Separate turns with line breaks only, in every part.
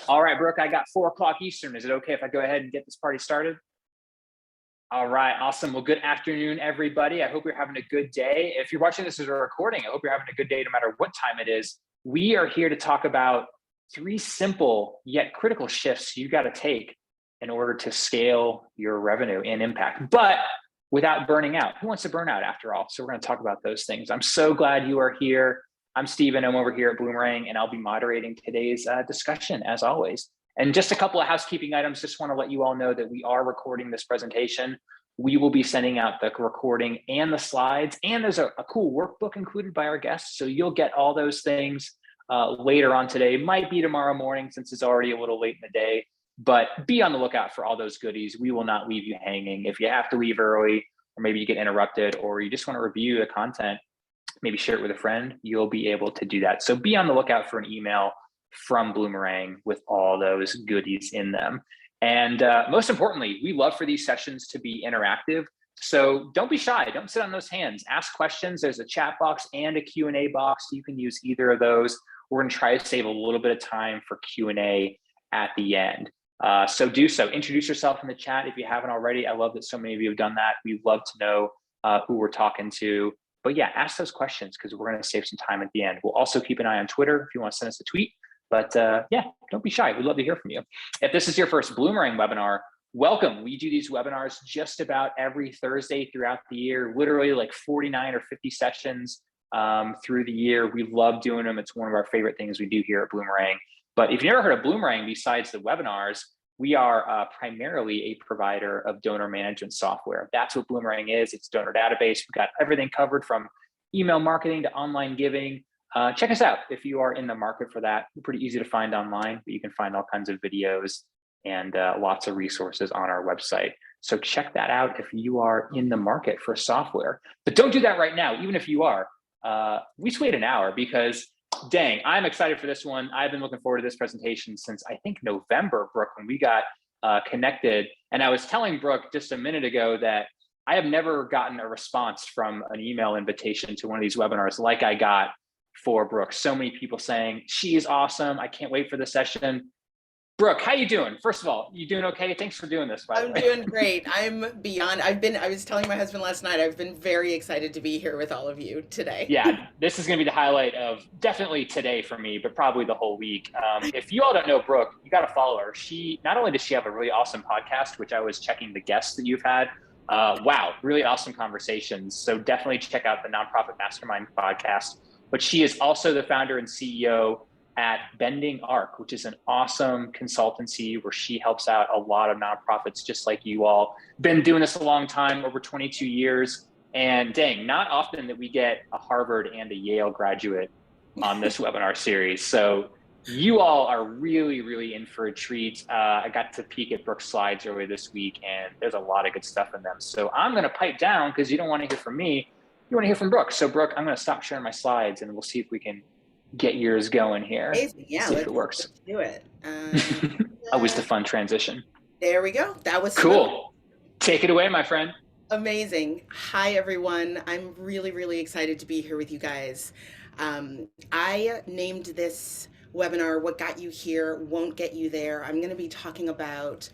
All right, Brooke, I got 4 o'clock Eastern. Is it okay if I go ahead and get this party started? All right, awesome. Well, good afternoon, everybody. I hope you're having a good day. If you're watching this as a recording, I hope you're having a good day no matter what time it is. We are here to talk about 3 simple yet critical shifts you got to take in order to scale your revenue and impact, but without burning out. Who wants to burn out after all? So we're going to talk about those things. I'm so glad you are here. I'm Steven. I'm over here at Boomerang, and I'll be moderating today's discussion as always. And just a couple of housekeeping items. Just want to let you all know that we are recording this presentation. We will be sending out the recording and the slides, and there's a cool workbook included by our guests. So you'll get all those things later on today. Might be tomorrow morning since it's already a little late in the day, but be on the lookout for all those goodies. We will not leave you hanging. If you have to leave early, or maybe you get interrupted, or you just want to review the content, maybe share it with a friend, you'll be able to do that. So be on the lookout for an email from Boomerang with all those goodies in them. And most importantly, we love for these sessions to be interactive. So don't be shy. Don't sit on those hands. Ask questions. There's a chat box and a Q&A box. You can use either of those. We're going to try to save a little bit of time for Q&A at the end. So do so. Introduce yourself in the chat if you haven't already. I love that so many of you have done that. We'd love to know who we're talking to. But yeah, ask those questions because we're going to save some time at the end. We'll also keep an eye on Twitter if you want to send us a tweet. But yeah, don't be shy. We'd love to hear from you. If this is your first Boomerang webinar, welcome. We do these webinars just about every Thursday throughout the year, literally like 49 or 50 sessions through the year. We love doing them. It's one of our favorite things we do here at Boomerang. But if you've never heard of Boomerang besides the webinars, we are primarily a provider of donor management software. That's what Boomerang is. It's a donor database. We've got everything covered from email marketing to online giving. Check us out if you are in the market for that. We're pretty easy to find online, but you can find all kinds of videos and lots of resources on our website. So check that out if you are in the market for software. But don't do that right now, even if you are. We just wait an hour because dang, I'm excited for this one. I've been looking forward to this presentation since I think November, Brooke, when we got connected. And I was telling Brooke just a minute ago that I have never gotten a response from an email invitation to one of these webinars like I got for Brooke. So many people saying, she is awesome. I can't wait for the session. Brooke, how you doing? First of all, you doing okay? Thanks for doing this, by the way.
I'm doing great. I'm beyond, I was telling my husband last night, I've been very excited to be here with all of you today.
Yeah, this is going to be the highlight of definitely today for me, but probably the whole week. If you all don't know Brooke, you got to follow her. Not only does she have a really awesome podcast, which I was checking the guests that you've had. Wow, really awesome conversations. So definitely check out the Nonprofit Mastermind podcast. But she is also the founder and CEO at Bending Arc, which is an awesome consultancy where she helps out a lot of nonprofits just like you all. Been doing this a long time, over 22 years. And dang, not often that we get a Harvard and a Yale graduate on this webinar series. So you all are really, really in for a treat. I got to peek at Brooke's slides earlier this week, and there's a lot of good stuff in them. So I'm going to pipe down because you don't want to hear from me. You want to hear from Brooke. So Brooke, I'm going to stop sharing my slides and we'll see if we can get yours going here.
Amazing. Yeah,
see if it works.
Let's do it.
Always the fun transition.
There we go. That was
cool. Take it away, my friend.
Amazing. Hi, everyone. I'm really, really excited to be here with you guys. I named this webinar, What Got You Here Won't Get You There. I'm going to be talking about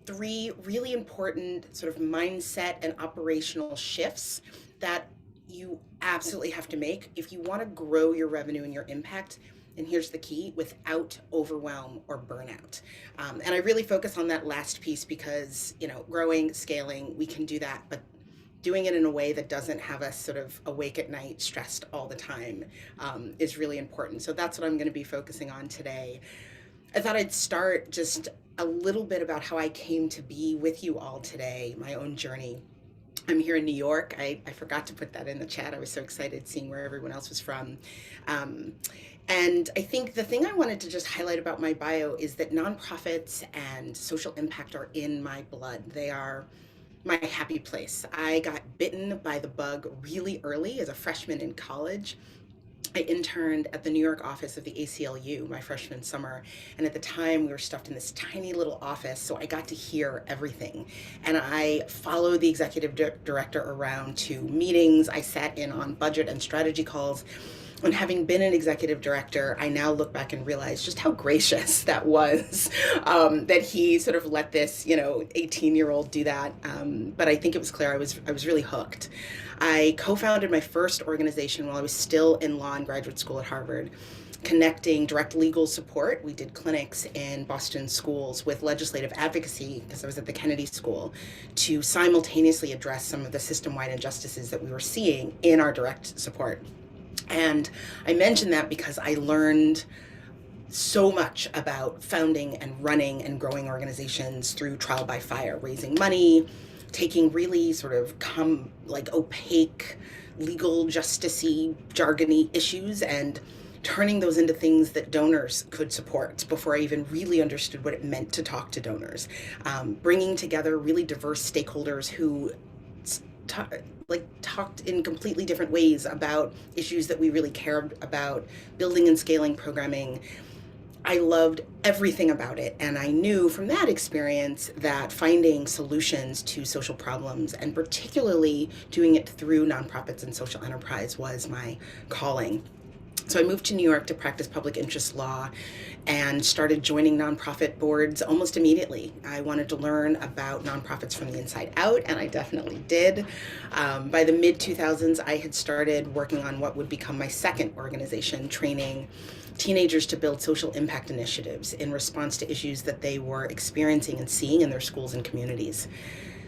3 really important sort of mindset and operational shifts that you absolutely have to make if you want to grow your revenue and your impact. And here's the key: without overwhelm or burnout. And I really focus on that last piece because, growing, scaling, we can do that, but doing it in a way that doesn't have us sort of awake at night, stressed all the time, is really important. So that's what I'm going to be focusing on today. I thought I'd start just a little bit about how I came to be with you all today, my own journey. I'm here in New York. I forgot to put that in the chat. I was so excited seeing where everyone else was from. And I think the thing I wanted to just highlight about my bio is that nonprofits and social impact are in my blood. They are my happy place. I got bitten by the bug really early as a freshman in college. I interned at the New York office of the ACLU my freshman summer. And at the time, we were stuffed in this tiny little office, so I got to hear everything. And I followed the executive director around to meetings. I sat in on budget and strategy calls. And having been an executive director, I now look back and realize just how gracious that was, that he sort of let this, 18-year-old do that. But I think it was clear I was really hooked. I co-founded my first organization while I was still in law and graduate school at Harvard, connecting direct legal support. We did clinics in Boston schools with legislative advocacy, because I was at the Kennedy School, to simultaneously address some of the system-wide injustices that we were seeing in our direct support. And I mention that because I learned so much about founding and running and growing organizations through trial by fire, raising money, taking really sort of opaque, legal, justicey, jargony issues and turning those into things that donors could support before I even really understood what it meant to talk to donors. Bringing together really diverse stakeholders who talked in completely different ways about issues that we really cared about, building and scaling programming. I loved everything about it. And I knew from that experience that finding solutions to social problems, and particularly doing it through nonprofits and social enterprise, was my calling. So I moved to New York to practice public interest law and started joining nonprofit boards almost immediately. I wanted to learn about nonprofits from the inside out, and I definitely did. By the mid-2000s, I had started working on what would become my second organization, training teenagers to build social impact initiatives in response to issues that they were experiencing and seeing in their schools and communities.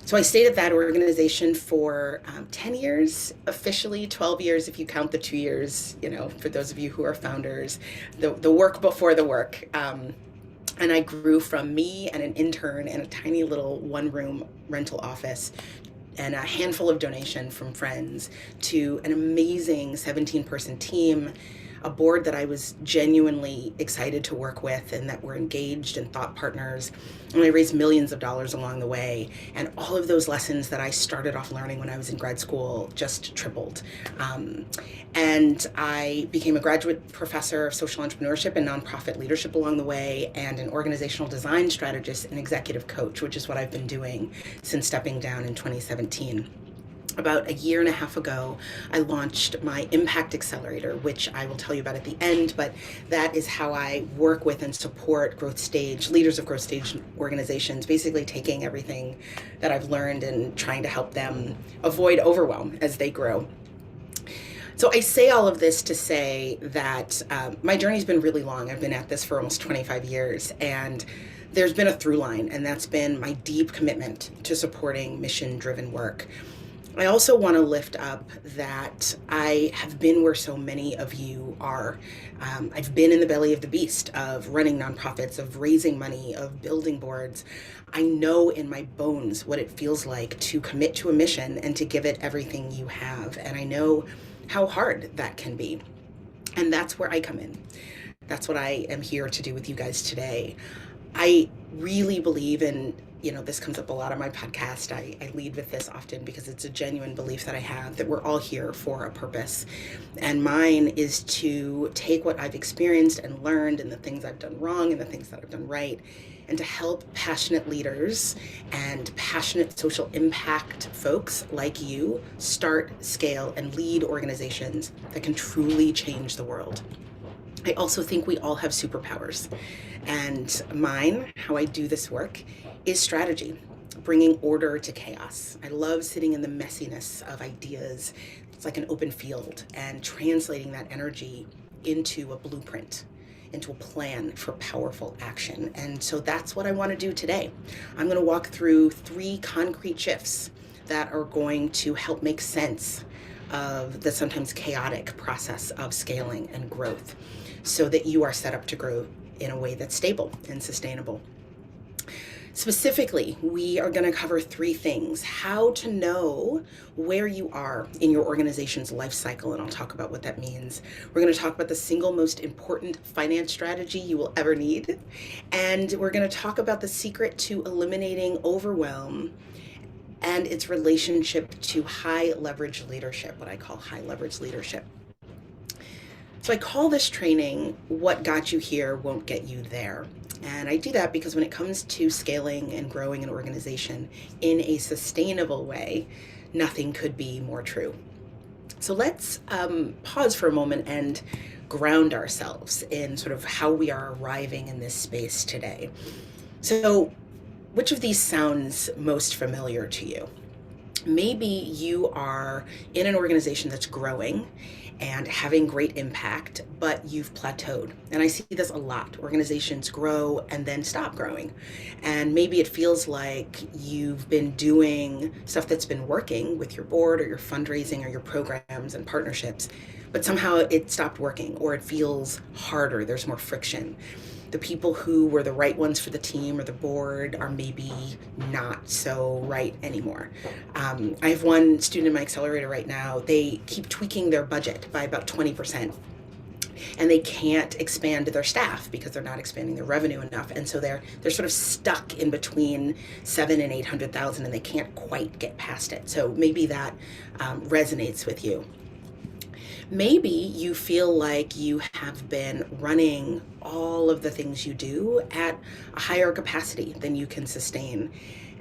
So I stayed at that organization for 10 years, officially 12 years if you count the 2 years, for those of you who are founders, the work before the work. And I grew from me and an intern in a tiny little one-room rental office and a handful of donation from friends to an amazing 17-person team, a board that I was genuinely excited to work with and that were engaged and thought partners. And I raised millions of dollars along the way. And all of those lessons that I started off learning when I was in grad school just tripled. And I became a graduate professor of social entrepreneurship and nonprofit leadership along the way, and an organizational design strategist and executive coach, which is what I've been doing since stepping down in 2017. About a year and a half ago, I launched my Impact Accelerator, which I will tell you about at the end, but that is how I work with and support leaders of growth stage organizations, basically taking everything that I've learned and trying to help them avoid overwhelm as they grow. So I say all of this to say that my journey's been really long. I've been at this for almost 25 years, and there's been a through line, and that's been my deep commitment to supporting mission-driven work. I also want to lift up that I have been where so many of you are. I've been in the belly of the beast of running nonprofits, of raising money, of building boards. I know in my bones what it feels like to commit to a mission and to give it everything you have. And I know how hard that can be. And that's where I come in. That's what I am here to do with you guys today. I really believe in, this comes up a lot on my podcast. I lead with this often because it's a genuine belief that I have, that we're all here for a purpose. And mine is to take what I've experienced and learned, and the things I've done wrong and the things that I've done right, and to help passionate leaders and passionate social impact folks like you start, scale, and lead organizations that can truly change the world. I also think we all have superpowers. And mine, how I do this work, is strategy, bringing order to chaos. I love sitting in the messiness of ideas. It's like an open field, and translating that energy into a blueprint, into a plan for powerful action. And so that's what I want to do today. I'm going to walk through 3 concrete shifts that are going to help make sense of the sometimes chaotic process of scaling and growth, so that you are set up to grow in a way that's stable and sustainable. Specifically, we are going to cover 3 things: how to know where you are in your organization's life cycle, and I'll talk about what that means. We're going to talk about the single most important finance strategy you will ever need, and we're going to talk about the secret to eliminating overwhelm and its relationship to high leverage leadership, what I call high leverage leadership. So I call this training, "What got you here won't get you there." And I do that because when it comes to scaling and growing an organization in a sustainable way, nothing could be more true. So let's pause for a moment and ground ourselves in sort of how we are arriving in this space today. So, which of these sounds most familiar to you? Maybe you are in an organization that's growing and having great impact, but you've plateaued. And I see this a lot. Organizations grow and then stop growing. And maybe it feels like you've been doing stuff that's been working with your board or your fundraising or your programs and partnerships, but somehow it stopped working or it feels harder. There's more friction. The people who were the right ones for the team or the board are maybe not so right anymore. I have one student in my accelerator right now. They keep tweaking their budget by about 20%, and they can't expand their staff because they're not expanding their revenue enough. And so they're sort of stuck in between 7 and 800,000, and they can't quite get past it. So maybe that resonates with you. Maybe you feel like you have been running all of the things you do at a higher capacity than you can sustain.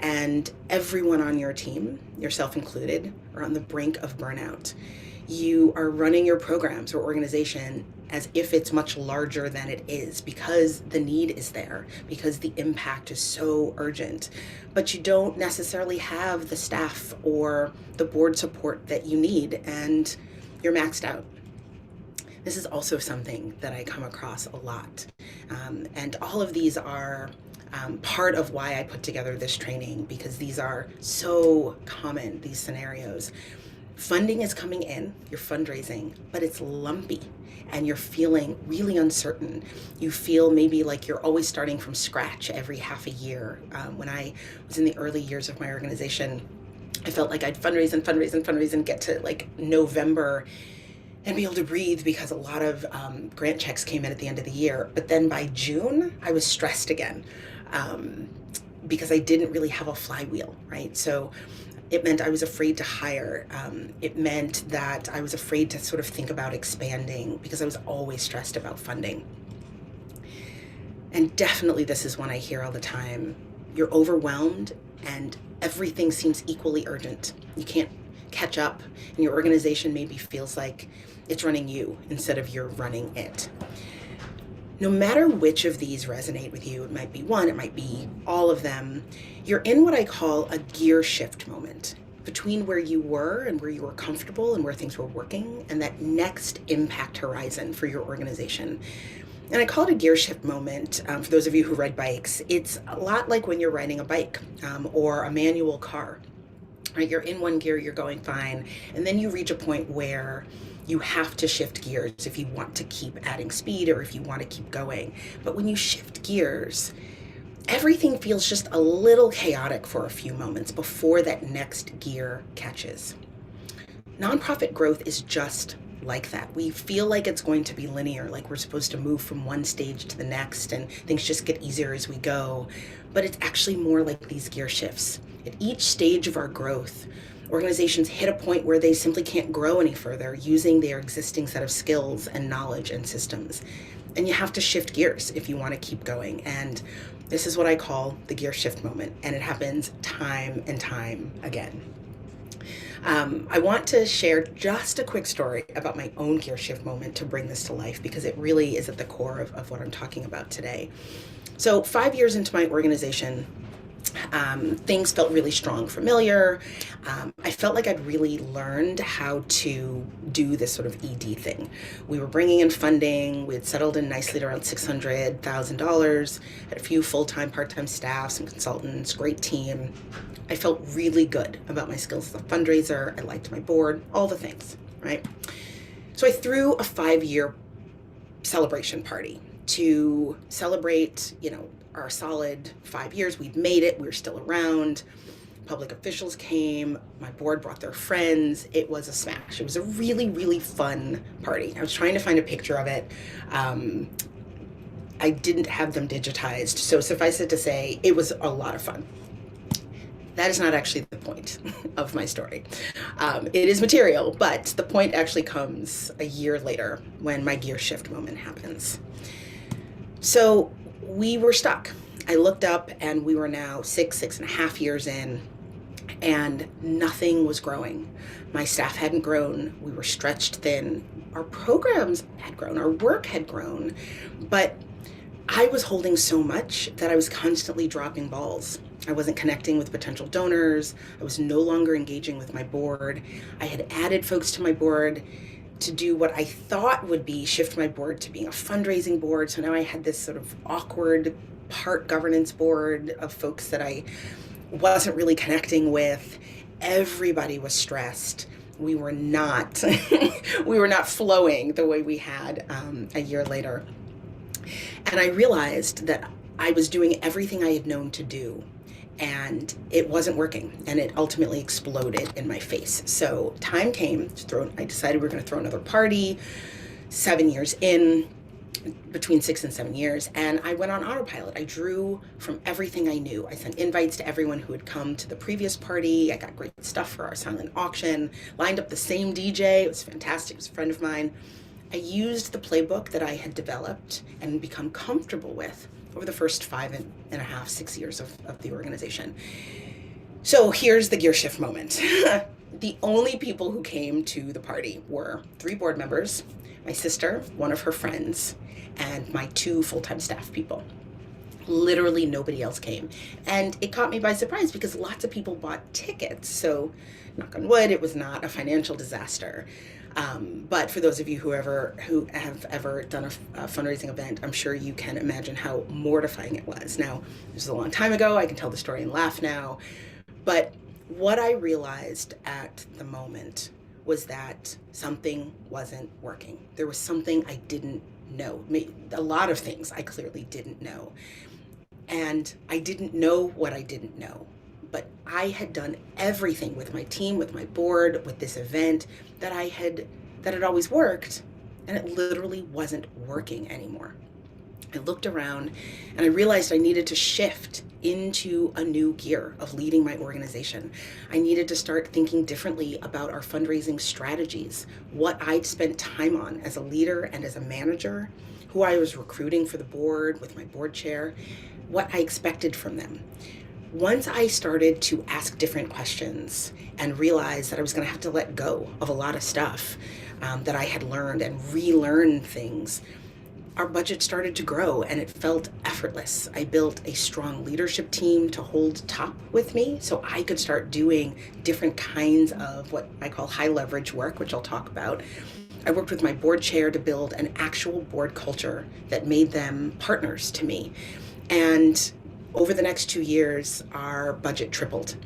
And everyone on your team, yourself included, are on the brink of burnout. You are running your programs or organization as if it's much larger than it is because the need is there, because the impact is so urgent. But you don't necessarily have the staff or the board support that you need, and you're maxed out. This is also something that I come across a lot. And all of these are part of why I put together this training, because these are so common, these scenarios. Funding is coming in, you're fundraising, but it's lumpy and you're feeling really uncertain. You feel maybe like you're always starting from scratch every half a year. When I was in the early years of my organization, I felt like I'd fundraise and get to like November and be able to breathe because a lot of grant checks came in at the end of the year. But then by June, I was stressed again because I didn't really have a flywheel, right? So it meant I was afraid to hire. It meant that I was afraid to sort of think about expanding because I was always stressed about funding. And definitely this is one I hear all the time. You're overwhelmed and everything seems equally urgent. You can't catch up, and your organization maybe feels like it's running you instead of you're running it. No matter which of these resonate with you, it might be one, it might be all of them, you're in what I call a gear shift moment between where you were and where you were comfortable and where things were working, and that next impact horizon for your organization. And I call it a gear shift moment. For those of you who ride bikes, it's a lot like when you're riding a bike or a manual car. Right? You're in one gear, you're going fine, and then you reach a point where you have to shift gears if you want to keep adding speed or if you want to keep going. But when you shift gears, everything feels just a little chaotic for a few moments before that next gear catches. Nonprofit growth is just like that. We feel like it's going to be linear, like we're supposed to move from one stage to the next and things just get easier as we go. But it's actually more like these gear shifts. At each stage of our growth, organizations hit a point where they simply can't grow any further using their existing set of skills and knowledge and systems. And you have to shift gears if you want to keep going. And this is what I call the gear shift moment. And it happens time and time again. I want to share just a quick story about my own gear shift moment to bring this to life, because it really is at the core of what I'm talking about today. So 5 years into my organization, things felt really strong, familiar. I felt like I'd really learned how to do this sort of ED thing. We were bringing in funding. We had settled in nicely at around $600,000, had a few full-time, part-time staff, some consultants, great team. I felt really good about my skills as a fundraiser. I liked my board, all the things, right? So I threw a 5-year celebration party to celebrate, our solid 5 years. We'd made it. We were still around. Public officials came. My board brought their friends. It was a smash. It was a really, really fun party. I was trying to find a picture of it. I didn't have them digitized. So suffice it to say, it was a lot of fun. That is not actually the point of my story. It is material, but the point actually comes a year later when my gear shift moment happens. So we were stuck. I looked up and we were now 6.5 years in, and nothing was growing. My staff hadn't grown. We were stretched thin. Our programs had grown. Our work had grown. But I was holding so much that I was constantly dropping balls. I wasn't connecting with potential donors. I was no longer engaging with my board. I had added folks to my board to do what I thought would be shift my board to being a fundraising board. So now I had this sort of awkward part governance board of folks that I wasn't really connecting with. Everybody was stressed. We were not we were not flowing the way we had a year later. And I realized that I was doing everything I had known to do, and it wasn't working, and it ultimately exploded in my face. So time came to I decided we were going to throw another party. 7 years in, between 6 and 7 years, and I went on autopilot. I drew from everything I knew. I sent invites to everyone who had come to the previous party. I got great stuff for our silent auction, lined up the same DJ. It was fantastic. It was a friend of mine. I used the playbook that I had developed and become comfortable with over the first 5.5, 6 years of the organization. So here's the gear shift moment. The only people who came to the party were 3 board members, my sister, one of her friends, and my 2 full-time staff people. Literally nobody else came. And it caught me by surprise because lots of people bought tickets. So knock on wood, it was not a financial disaster. But for those of you who have ever done a fundraising event, I'm sure you can imagine how mortifying it was. Now, this is a long time ago. I can tell the story and laugh now. But what I realized at the moment was that something wasn't working. There was something I didn't know. A lot of things I clearly didn't know. And I didn't know what I didn't know. But I had done everything with my team, with my board, with this event that had always worked, and it literally wasn't working anymore. I looked around and I realized I needed to shift into a new gear of leading my organization. I needed to start thinking differently about our fundraising strategies, what I'd spent time on as a leader and as a manager, who I was recruiting for the board with my board chair, what I expected from them. Once I started to ask different questions and realize that I was going to have to let go of a lot of stuff that I had learned and relearn things, our budget started to grow and it felt effortless. I built a strong leadership team to hold top with me so I could start doing different kinds of what I call high leverage work, which I'll talk about. I worked with my board chair to build an actual board culture that made them partners to me. And over the next 2 years, our budget tripled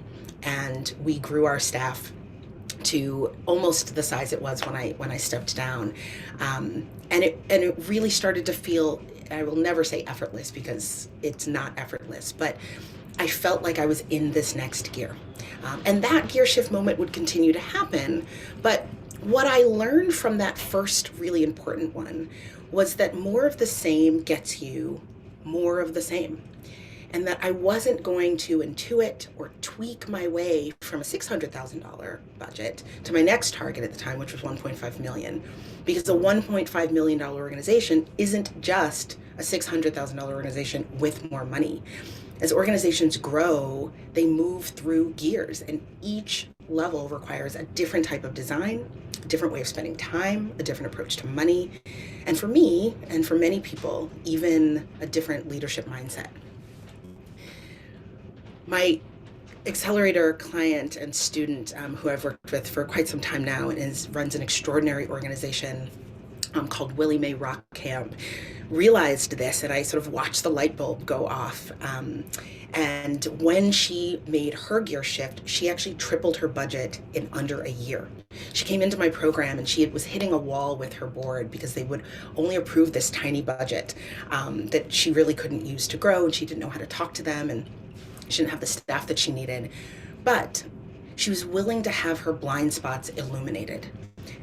and we grew our staff to almost the size it was when I stepped down. And it really started to feel, I will never say effortless because it's not effortless, but I felt like I was in this next gear. And that gear shift moment would continue to happen. But what I learned from that first really important one was that more of the same gets you more of the same. And that I wasn't going to intuit or tweak my way from a $600,000 budget to my next target at the time, which was $1.5 million. Because a $1.5 million organization isn't just a $600,000 organization with more money. As organizations grow, they move through gears, and each level requires a different type of design, a different way of spending time, a different approach to money, and for me, and for many people, even a different leadership mindset. My accelerator client and student who I've worked with for quite some time now and runs an extraordinary organization called Willie Mae Rock Camp, realized this, and I sort of watched the light bulb go off. And when she made her gear shift, she actually tripled her budget in under a year. She came into my program and she was hitting a wall with her board because they would only approve this tiny budget that she really couldn't use to grow, and she didn't know how to talk to them, and she didn't have the staff that she needed. But she was willing to have her blind spots illuminated.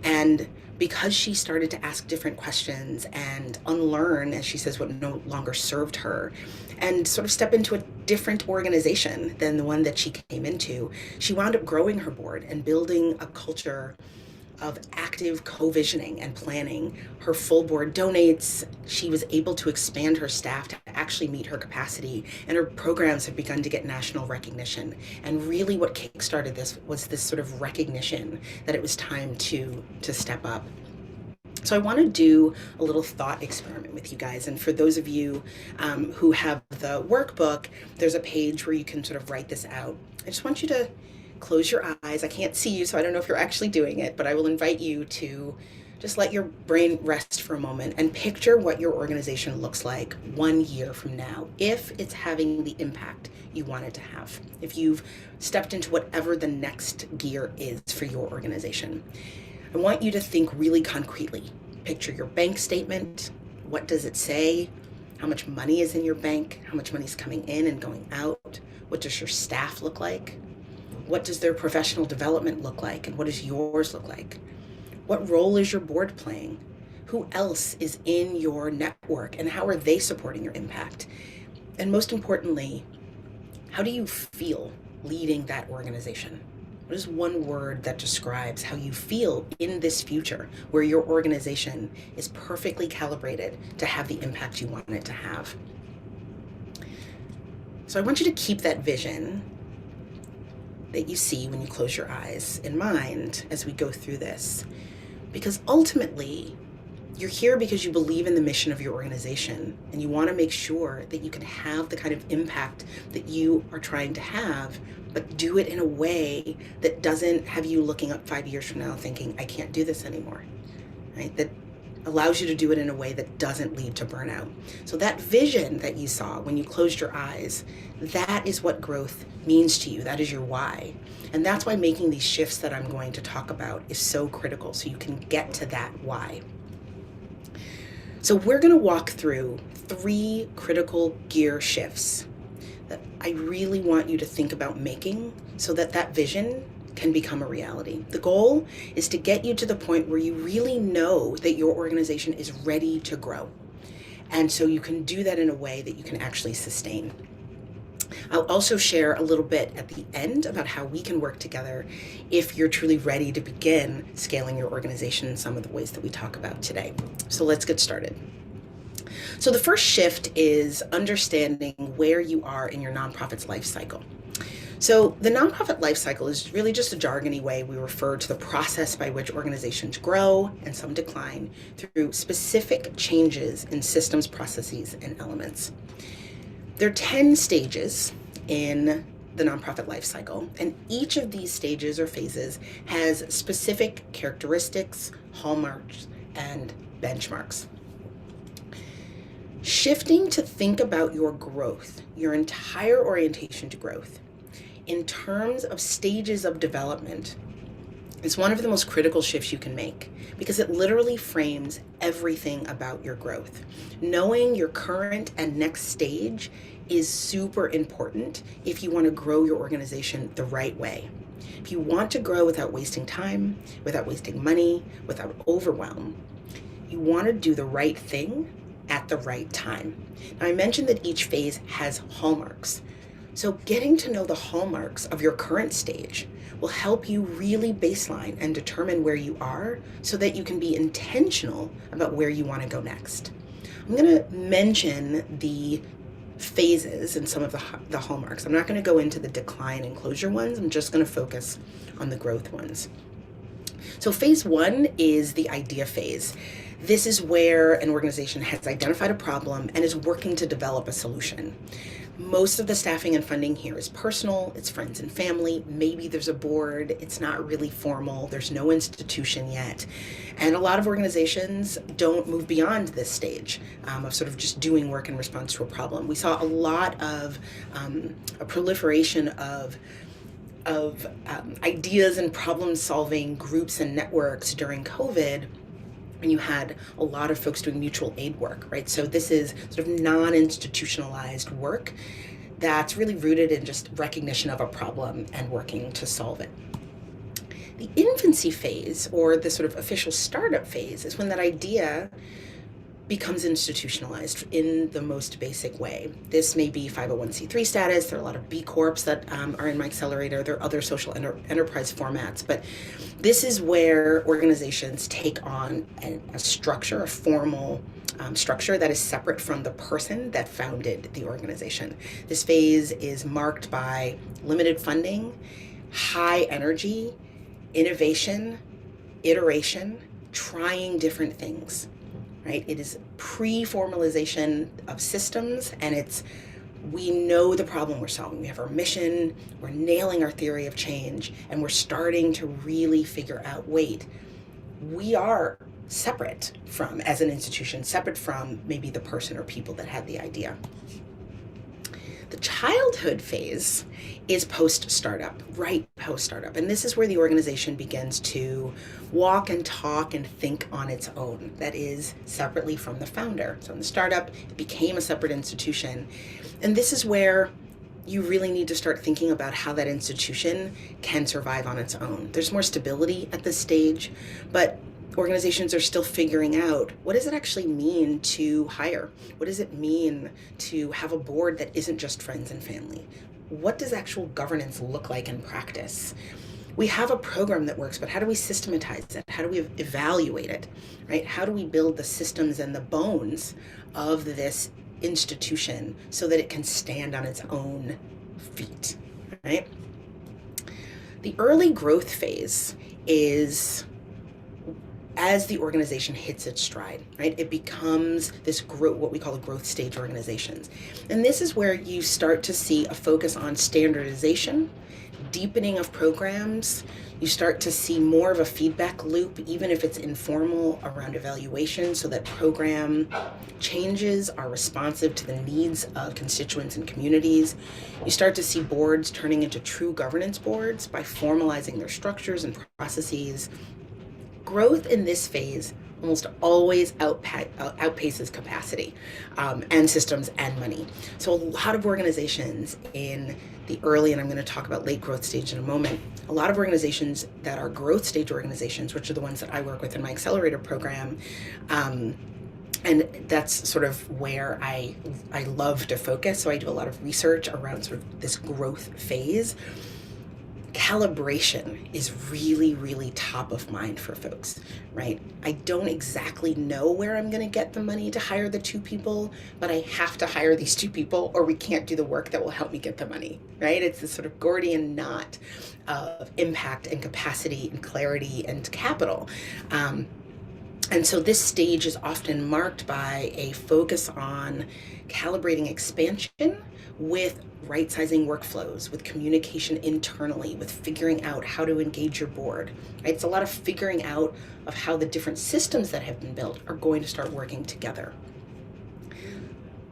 And because she started to ask different questions and unlearn, as she says, what no longer served her, and sort of step into a different organization than the one that she came into, she wound up growing her board and building a culture of active co-visioning and planning. Her full board donates. She was able to expand her staff to actually meet her capacity, and her programs have begun to get national recognition. And really what kickstarted this was this sort of recognition that it was time to step up. So I want to do a little thought experiment with you guys. And for those of you who have the workbook, there's a page where you can sort of write this out. I just want you to close your eyes. I can't see you, so I don't know if you're actually doing it, but I will invite you to just let your brain rest for a moment and picture what your organization looks like 1 year from now, if it's having the impact you want it to have, if you've stepped into whatever the next gear is for your organization. I want you to think really concretely. Picture your bank statement. What does it say? How much money is in your bank? How much money is coming in and going out? What does your staff look like? What does their professional development look like? And what does yours look like? What role is your board playing? Who else is in your network and how are they supporting your impact? And most importantly, how do you feel leading that organization? What is one word that describes how you feel in this future where your organization is perfectly calibrated to have the impact you want it to have? So I want you to keep that vision that you see when you close your eyes in mind as we go through this. Because ultimately, you're here because you believe in the mission of your organization and you want to make sure that you can have the kind of impact that you are trying to have, but do it in a way that doesn't have you looking up 5 years from now thinking, I can't do this anymore, right? That allows you to do it in a way that doesn't lead to burnout. So that vision that you saw when you closed your eyes, that is what growth means to you. That is your why. And that's why making these shifts that I'm going to talk about is so critical, so you can get to that why. So we're going to walk through 3 critical gear shifts that I really want you to think about making so that that vision can become a reality. The goal is to get you to the point where you really know that your organization is ready to grow. And so you can do that in a way that you can actually sustain. I'll also share a little bit at the end about how we can work together if you're truly ready to begin scaling your organization in some of the ways that we talk about today. So let's get started. So the first shift is understanding where you are in your nonprofit's life cycle. So the nonprofit life cycle is really just a jargony way we refer to the process by which organizations grow and some decline through specific changes in systems, processes, and elements. There are 10 stages in the nonprofit life cycle, and each of these stages or phases has specific characteristics, hallmarks, and benchmarks. Shifting to think about your growth, your entire orientation to growth, in terms of stages of development is one of the most critical shifts you can make because it literally frames everything about your growth. Knowing your current and next stage is super important if you want to grow your organization the right way. If you want to grow without wasting time, without wasting money, without overwhelm, you want to do the right thing at the right time. Now, I mentioned that each phase has hallmarks. So getting to know the hallmarks of your current stage will help you really baseline and determine where you are so that you can be intentional about where you want to go next. I'm going to mention the phases and some of the hallmarks. I'm not going to go into the decline and closure ones. I'm just going to focus on the growth ones. So phase 1 is the idea phase. This is where an organization has identified a problem and is working to develop a solution. Most of the staffing and funding here is personal, it's friends and family, maybe there's a board, it's not really formal, there's no institution yet. And a lot of organizations don't move beyond this stage of sort of just doing work in response to a problem. We saw a lot of a proliferation of ideas and problem-solving groups and networks during COVID. And you had a lot of folks doing mutual aid work, right? So this is sort of non-institutionalized work that's really rooted in just recognition of a problem and working to solve it. The infancy phase, or the sort of official startup phase, is when that idea becomes institutionalized in the most basic way. This may be 501c3 status. There are a lot of B Corps that are in my accelerator. There are other social enterprise formats, but this is where organizations take on a structure, a formal structure that is separate from the person that founded the organization. This phase is marked by limited funding, high energy, innovation, iteration, trying different things. Right? It is pre-formalization of systems, and we know the problem we're solving. We have our mission, we're nailing our theory of change, and we're starting to really figure out, wait, we are separate from, as an institution, separate from maybe the person or people that had the idea. The childhood phase is post-startup, right post-startup. And this is where the organization begins to walk and talk and think on its own. That is separately from the founder. So in the startup, it became a separate institution. And this is where you really need to start thinking about how that institution can survive on its own. There's more stability at this stage, but organizations are still figuring out, what does it actually mean to hire? What does it mean to have a board that isn't just friends and family? What does actual governance look like in practice? We have a program that works, but how do we systematize it? How do we evaluate it, right? How do we build the systems and the bones of this institution so that it can stand on its own feet, right? The early growth phase is as the organization hits its stride, right? It becomes this growth, what we call the growth stage organizations. And this is where you start to see a focus on standardization, deepening of programs. You start to see more of a feedback loop, even if it's informal, around evaluation, so that program changes are responsive to the needs of constituents and communities. You start to see boards turning into true governance boards by formalizing their structures and processes. Growth in this phase almost always outpaces capacity and systems and money. So a lot of organizations in the early, and I'm going to talk about late growth stage in a moment, a lot of organizations that are growth stage organizations, which are the ones that I work with in my accelerator program, and that's sort of where I love to focus. So I do a lot of research around sort of this growth phase. Calibration is really, really top of mind for folks, right? I don't exactly know where I'm going to get the money to hire the 2 people, but I have to hire these 2 people or we can't do the work that will help me get the money, right? It's this sort of Gordian knot of impact and capacity and clarity and capital. And so this stage is often marked by a focus on calibrating expansion with right-sizing workflows, with communication internally, with figuring out how to engage your board. Right? It's a lot of figuring out of how the different systems that have been built are going to start working together.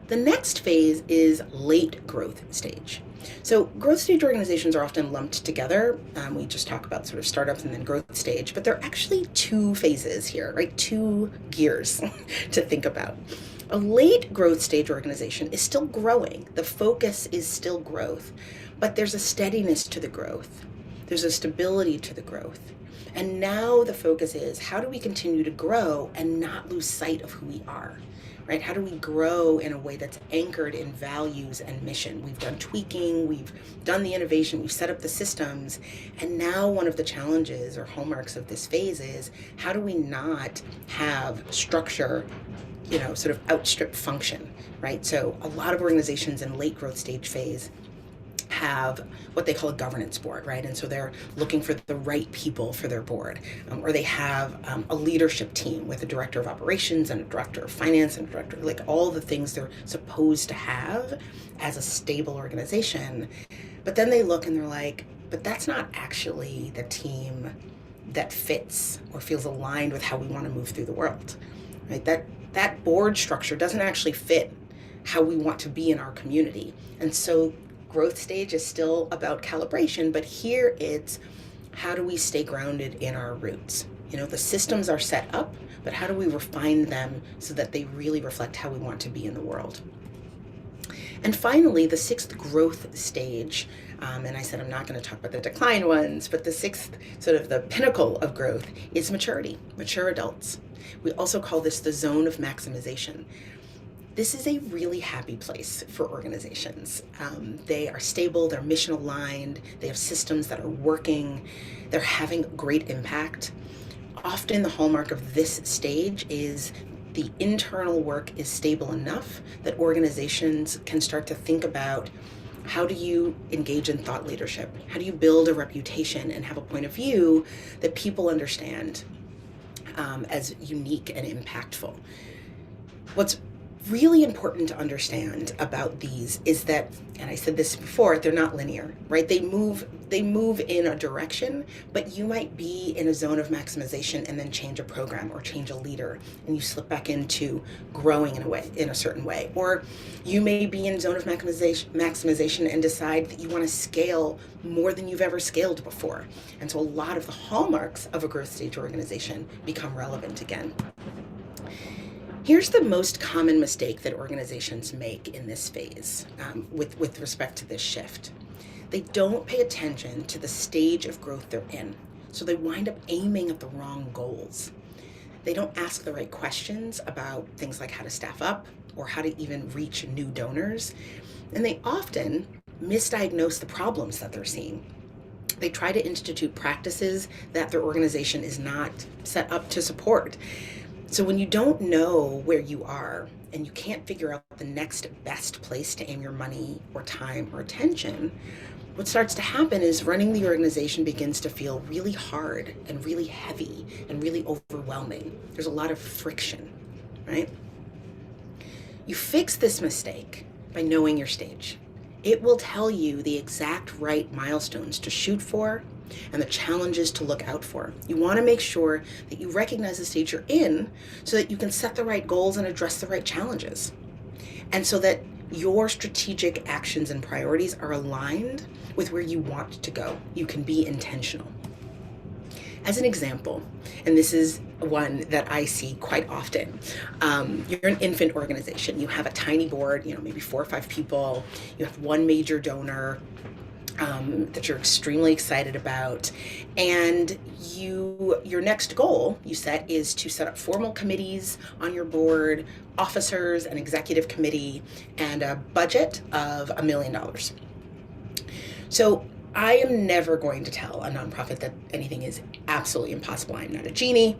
The next phase is late growth stage. So growth stage organizations are often lumped together. We just talk about sort of startups and then growth stage, but there are actually 2 phases here, right? 2 gears to think about. A late growth stage organization is still growing. The focus is still growth, but there's a steadiness to the growth. There's a stability to the growth. And now the focus is, how do we continue to grow and not lose sight of who we are? Right? How do we grow in a way that's anchored in values and mission? We've done tweaking, we've done the innovation, we've set up the systems, and now one of the challenges or hallmarks of this phase is, how do we not have structure, sort of outstrip function, right? So a lot of organizations in late growth stage phase have what they call a governance board, right? And so they're looking for the right people for their board, or they have a leadership team with a director of operations and a director of finance and a director, like all the things they're supposed to have as a stable organization. But then they look and they're like, but that's not actually the team that fits or feels aligned with how we want to move through the world, right? That board structure doesn't actually fit how we want to be in our community. And so growth stage is still about calibration, but here it's, how do we stay grounded in our roots? The systems are set up, but how do we refine them so that they really reflect how we want to be in the world? And finally, the sixth growth stage, and I said I'm not going to talk about the decline ones, but the sixth, sort of the pinnacle of growth, is maturity, mature adults. We also call this the zone of maximization. This is a really happy place for organizations. They are stable, they're mission aligned, they have systems that are working, they're having great impact. Often the hallmark of this stage is the internal work is stable enough that organizations can start to think about, how do you engage in thought leadership? How do you build a reputation and have a point of view that people understand as unique and impactful? What's really important to understand about these is that, and I said this before, they're not linear, right? They move in a direction, but you might be in a zone of maximization and then change a program or change a leader, and you slip back into growing in a certain way. Or you may be in zone of maximization and decide that you want to scale more than you've ever scaled before. And so a lot of the hallmarks of a growth stage organization become relevant again. Here's the most common mistake that organizations make in this phase with respect to this shift. They don't pay attention to the stage of growth they're in, so they wind up aiming at the wrong goals. They don't ask the right questions about things like how to staff up or how to even reach new donors, and they often misdiagnose the problems that they're seeing. They try to institute practices that their organization is not set up to support. So when you don't know where you are and you can't figure out the next best place to aim your money or time or attention, what starts to happen is running the organization begins to feel really hard and really heavy and really overwhelming. There's a lot of friction, right? You fix this mistake by knowing your stage. It will tell you the exact right milestones to shoot for and the challenges to look out for. You want to make sure that you recognize the stage you're in so that you can set the right goals and address the right challenges. And so that your strategic actions and priorities are aligned with where you want to go. You can be intentional. As an example, and this is one that I see quite often, you're an infant organization. You have a tiny board, maybe 4 or 5 people. You have one major donor that you're extremely excited about, and your next goal you set is to set up formal committees on your board, officers, an executive committee, and a budget of $1 million. So I am never going to tell a nonprofit that anything is absolutely impossible. I'm not a genie.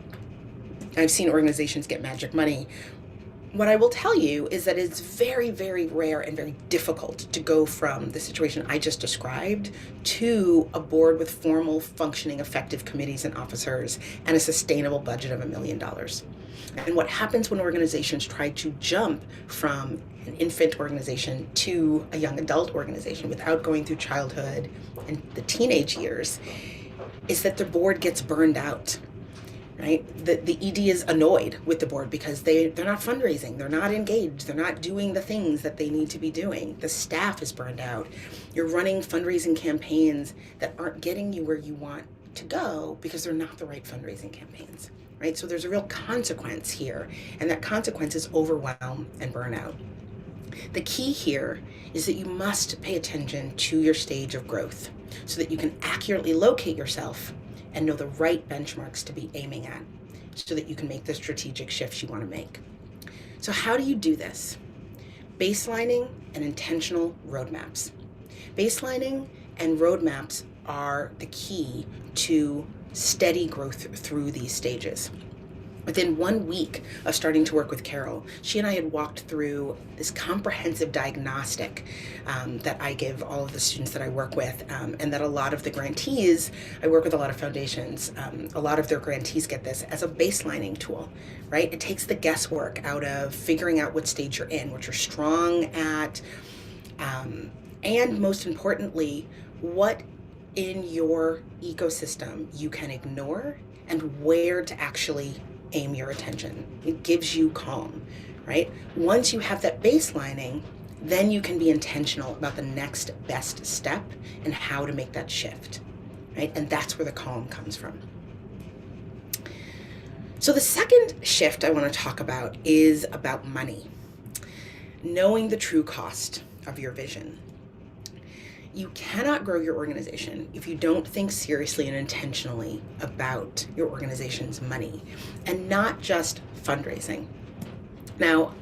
I've seen organizations get magic money. What I will tell you is that it's very, very rare and very difficult to go from the situation I just described to a board with formal, functioning, effective committees and officers and a sustainable budget of $1 million. And what happens when organizations try to jump from an infant organization to a young adult organization without going through childhood and the teenage years is that the board gets burned out. Right? The ED is annoyed with the board because they're not fundraising, they're not engaged, they're not doing the things that they need to be doing. The staff is burned out. You're running fundraising campaigns that aren't getting you where you want to go because they're not the right fundraising campaigns, right? So there's a real consequence here, and that consequence is overwhelm and burnout. The key here is that you must pay attention to your stage of growth so that you can accurately locate yourself and know the right benchmarks to be aiming at so that you can make the strategic shifts you want to make. So how do you do this? Baselining and intentional roadmaps. Baselining and roadmaps are the key to steady growth through these stages. Within 1 week of starting to work with Carol, she and I had walked through this comprehensive diagnostic that I give all of the students that I work with, and that a lot of the grantees, I work with a lot of foundations, a lot of their grantees get this as a baselining tool, right? It takes the guesswork out of figuring out what stage you're in, what you're strong at, and most importantly, what in your ecosystem you can ignore and where to actually aim your attention. It gives you calm, right? Once you have that baselining, then you can be intentional about the next best step and how to make that shift, right? And that's where the calm comes from. So the second shift I want to talk about is about money. Knowing the true cost of your vision. You cannot grow your organization if you don't think seriously and intentionally about your organization's money, and not just fundraising. Now,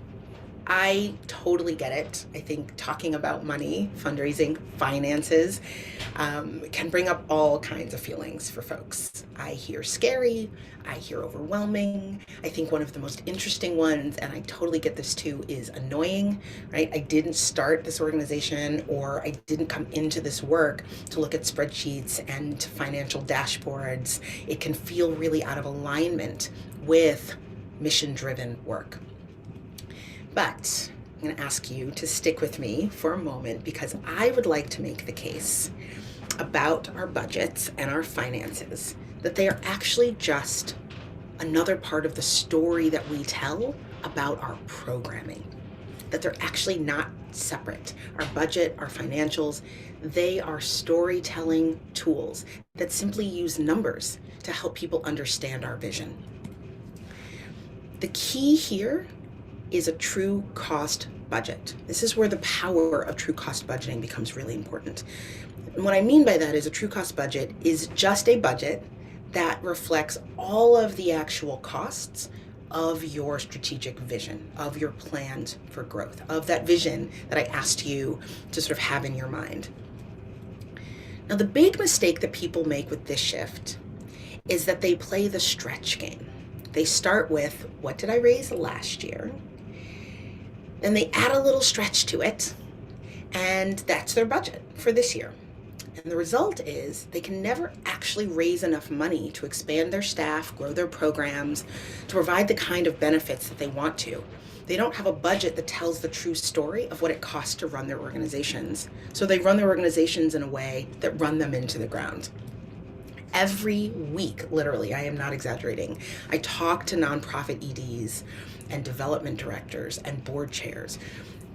I totally get it. I think talking about money, fundraising, finances can bring up all kinds of feelings for folks. I hear scary, I hear overwhelming. I think one of the most interesting ones, and I totally get this too, is annoying, right? I didn't start this organization, or I didn't come into this work to look at spreadsheets and financial dashboards. It can feel really out of alignment with mission-driven work. But I'm going to ask you to stick with me for a moment, because I would like to make the case about our budgets and our finances that they are actually just another part of the story that we tell about our programming, that they're actually not separate. Our budget, our financials, they are storytelling tools that simply use numbers to help people understand our vision. The key here is a true cost budget. This is where the power of true cost budgeting becomes really important. And what I mean by that is a true cost budget is just a budget that reflects all of the actual costs of your strategic vision, of your plans for growth, of that vision that I asked you to sort of have in your mind. Now, the big mistake that people make with this shift is that they play the stretch game. They start with, what did I raise last year? Then they add a little stretch to it, and that's their budget for this year. And the result is they can never actually raise enough money to expand their staff, grow their programs, to provide the kind of benefits that they want to. They don't have a budget that tells the true story of what it costs to run their organizations. So they run their organizations in a way that run them into the ground. Every week, literally, I am not exaggerating, I talk to nonprofit EDs and development directors and board chairs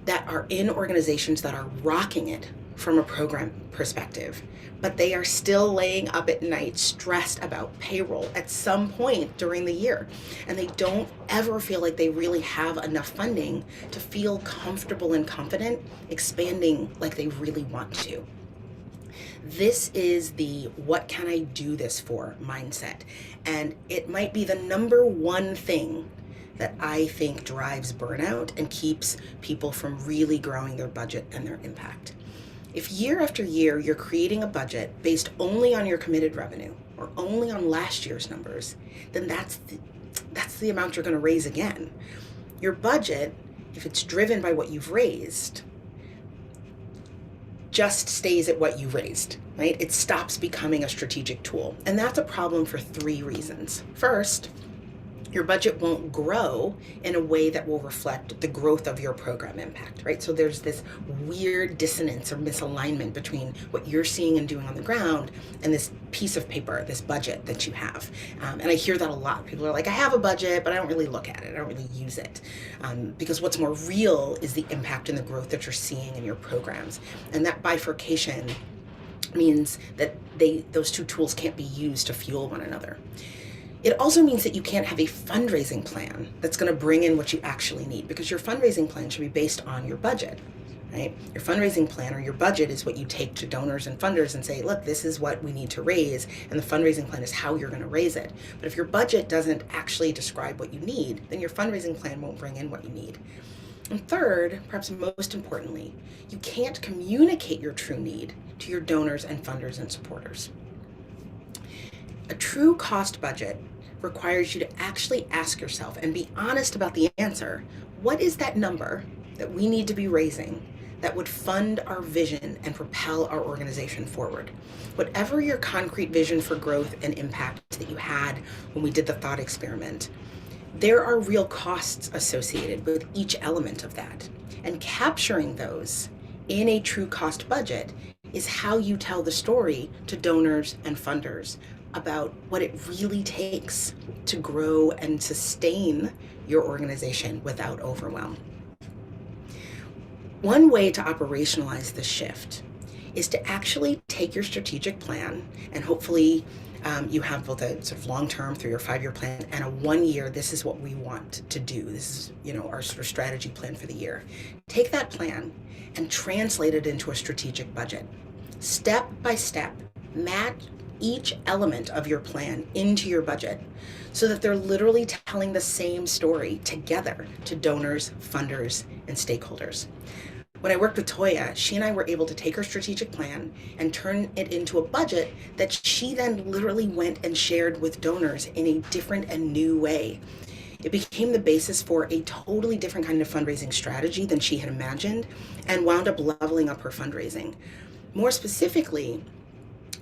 that are in organizations that are rocking it from a program perspective, but they are still laying up at night stressed about payroll at some point during the year, and they don't ever feel like they really have enough funding to feel comfortable and confident expanding like they really want to. This is the what can I do this for mindset, and it might be the number one thing that I think drives burnout and keeps people from really growing their budget and their impact. If year after year you're creating a budget based only on your committed revenue or only on last year's numbers, then that's the amount you're going to raise again. Your budget, if it's driven by what you've raised, just stays at what you raised, right? It stops becoming a strategic tool. And that's a problem for three reasons. First, your budget won't grow in a way that will reflect the growth of your program impact, right? So there's this weird dissonance or misalignment between what you're seeing and doing on the ground and this piece of paper, this budget that you have. And I hear that a lot. People are like, I have a budget, but I don't really look at it. I don't really use it. Because what's more real is the impact and the growth that you're seeing in your programs. And that bifurcation means that those two tools can't be used to fuel one another. It also means that you can't have a fundraising plan that's going to bring in what you actually need, because your fundraising plan should be based on your budget, right? Your fundraising plan or your budget is what you take to donors and funders and say, look, this is what we need to raise, and the fundraising plan is how you're going to raise it. But if your budget doesn't actually describe what you need, then your fundraising plan won't bring in what you need. And third, perhaps most importantly, you can't communicate your true need to your donors and funders and supporters. A true cost budget requires you to actually ask yourself and be honest about the answer. What is that number that we need to be raising that would fund our vision and propel our organization forward? Whatever your concrete vision for growth and impact that you had when we did the thought experiment, there are real costs associated with each element of that. And capturing those in a true cost budget is how you tell the story to donors and funders about what it really takes to grow and sustain your organization without overwhelm. One way to operationalize this shift is to actually take your strategic plan, and hopefully you have both a sort of long-term 3 or 5 year plan and a 1 year, this is what we want to do. This is, our sort of strategy plan for the year. Take that plan and translate it into a strategic budget. Step by step, match each element of your plan into your budget so that they're literally telling the same story together to donors, funders, and stakeholders. When I worked with Toya, she and I were able to take her strategic plan and turn it into a budget that she then literally went and shared with donors in a different and new way. It became the basis for a totally different kind of fundraising strategy than she had imagined and wound up leveling up her fundraising. More specifically,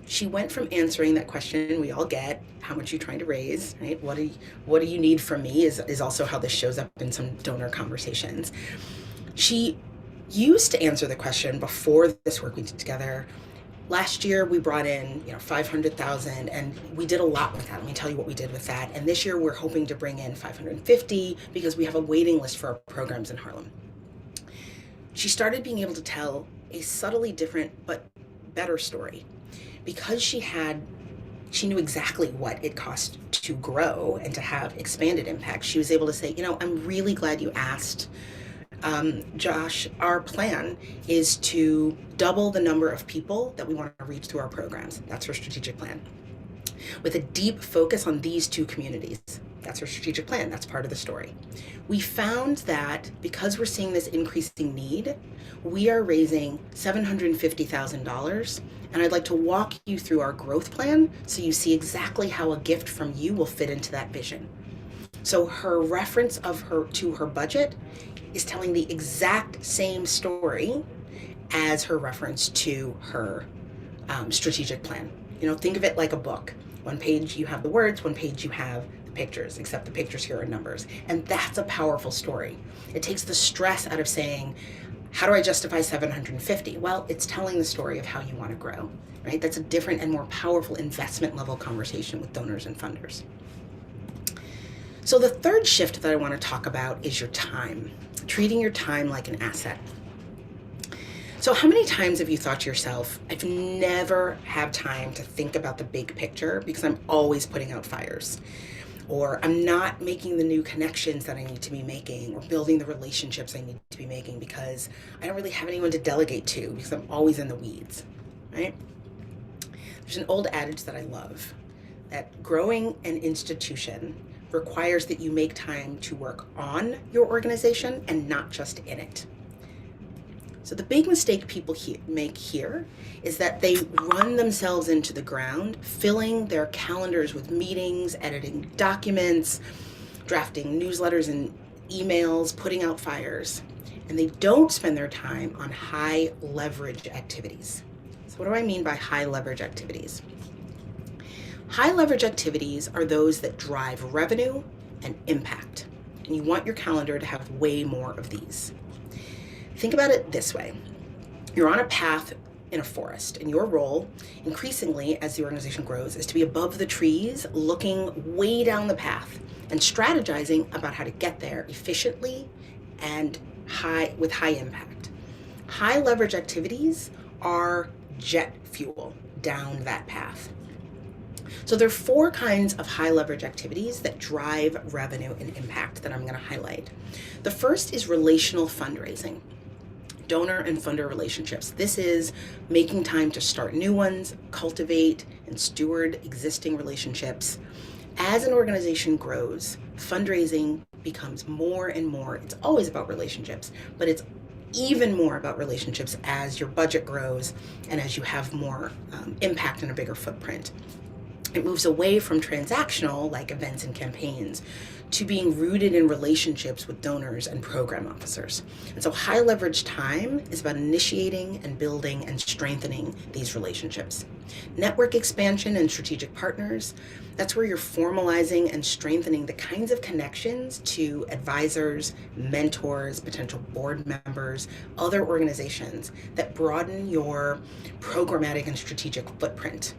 she went from answering that question we all get, how much are you trying to raise, right? What do you need from me is also how this shows up in some donor conversations. She used to answer the question before this work we did together. Last year we brought in 500,000 and we did a lot with that. Let me tell you what we did with that. And this year we're hoping to bring in 550 because we have a waiting list for our programs in Harlem. She started being able to tell a subtly different but better story because she knew exactly what it cost to grow and to have expanded impact. She was able to say, I'm really glad you asked. Josh, our plan is to double the number of people that we want to reach through our programs. That's her strategic plan. With a deep focus on these two communities. That's her strategic plan. That's part of the story. We found that because we're seeing this increasing need, we are raising $750,000. And I'd like to walk you through our growth plan so you see exactly how a gift from you will fit into that vision. So her reference to her budget is telling the exact same story as her reference to her strategic plan. Think of it like a book. One page you have the words, one page you have the pictures, except the pictures here are numbers. And that's a powerful story. It takes the stress out of saying, how do I justify 750? Well, it's telling the story of how you want to grow, right? That's a different and more powerful investment level conversation with donors and funders. So the third shift that I want to talk about is your time, treating your time like an asset. So how many times have you thought to yourself, I've never had time to think about the big picture because I'm always putting out fires, or I'm not making the new connections that I need to be making, or building the relationships I need to be making because I don't really have anyone to delegate to because I'm always in the weeds, right? There's an old adage that I love, that growing an institution requires that you make time to work on your organization and not just in it. So the big mistake people make here is that they run themselves into the ground, filling their calendars with meetings, editing documents, drafting newsletters and emails, putting out fires, and they don't spend their time on high leverage activities. So what do I mean by high leverage activities? High leverage activities are those that drive revenue and impact, and you want your calendar to have way more of these. Think about it this way. You're on a path in a forest, and your role, increasingly as the organization grows, is to be above the trees, looking way down the path and strategizing about how to get there efficiently and with high impact. High leverage activities are jet fuel down that path. So there are 4 kinds of high leverage activities that drive revenue and impact that I'm going to highlight. The first is relational fundraising. Donor and funder relationships. This is making time to start new ones, cultivate and steward existing relationships. As an organization grows, fundraising becomes more and more, it's always about relationships, but it's even more about relationships as your budget grows and as you have more impact and a bigger footprint. It moves away from transactional, like events and campaigns, to being rooted in relationships with donors and program officers. And so high leverage time is about initiating and building and strengthening these relationships. Network expansion and strategic partners, that's where you're formalizing and strengthening the kinds of connections to advisors, mentors, potential board members, other organizations that broaden your programmatic and strategic footprint.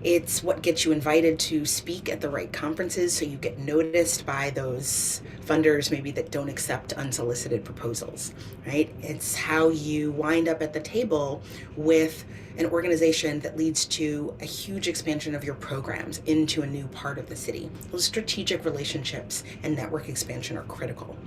It's what gets you invited to speak at the right conferences so you get noticed by those funders maybe that don't accept unsolicited proposals, right? It's how you wind up at the table with an organization that leads to a huge expansion of your programs into a new part of the city. Those strategic relationships and network expansion are critical.